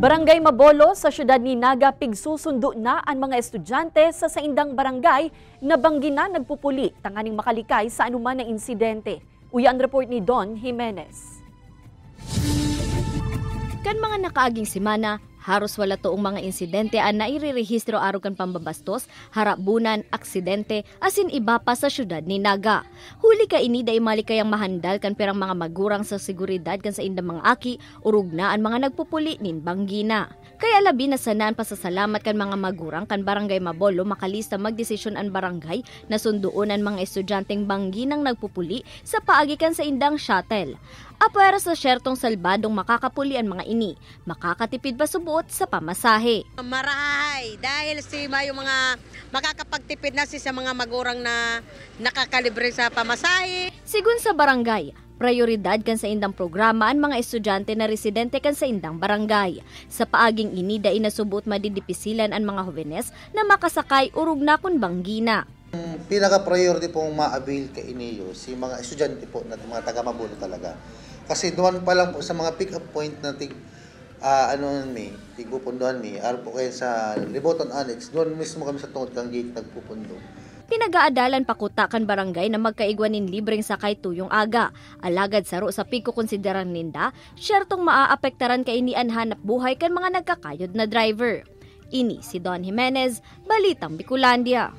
Barangay Mabolo sa siyudad ni Naga pigsusundo na ang mga estudyante sa saindang barangay na banggi na nagpupuli tanganing makalikay sa anuman na insidente. Uyan report ni Don Jimenez. Kan mga nakaaging semana, haros wala toong mga insidente ang nairerehistro aro kan pambabastos, harabunan, aksidente, asin iba pa sa syudad ni Naga. Huli ka ini da imali kayang mahandal kan perang mga magurang sa seguridad kan sa indang mga aki, urug na ang mga nagpupuli nin banggina. Kaya labi na sanaan pasasalamat kan mga magurang kan Barangay Mabolo makalista magdesisyon ang barangay na sunduon ang mga estudyanteng bangginang nagpupuli sa paagi kan sa indang shuttle. Apara sa syertong salbadong makakapuli ang mga ini, makakatipid pa subuot sa pamasahe. Marahay dahil yung mga makakapagtipid na sa mga magurang na nakakalibre sa pamasahe. Sigun sa barangay, prioridad kan sa indang programa ang mga estudyante na residente kan sa indang barangay. Sa paaging ini, dai nasubot madidipisilan ang mga hovenes na makasakay urug na kun banggina. Pinaka-priority pong ma-avail ka iniyo si mga estudyante po na mga taga-Mabolo talaga. Kasi doon pa lang po sa mga pick-up point na tigpupunduhan po kayo sa Liboton Annex, doon mismo kami sa tungod kang gate nagpupundo. Pinag-aadalan pakutakan barangay na magkaigwanin libreng sakay tuyong aga. Alagad saro sa piko konsideran ninda, syertong maaapektaran kay ini ang hanap buhay kan mga nagkakayod na driver. Ini si Don Jimenez, Balitang Bicolandia.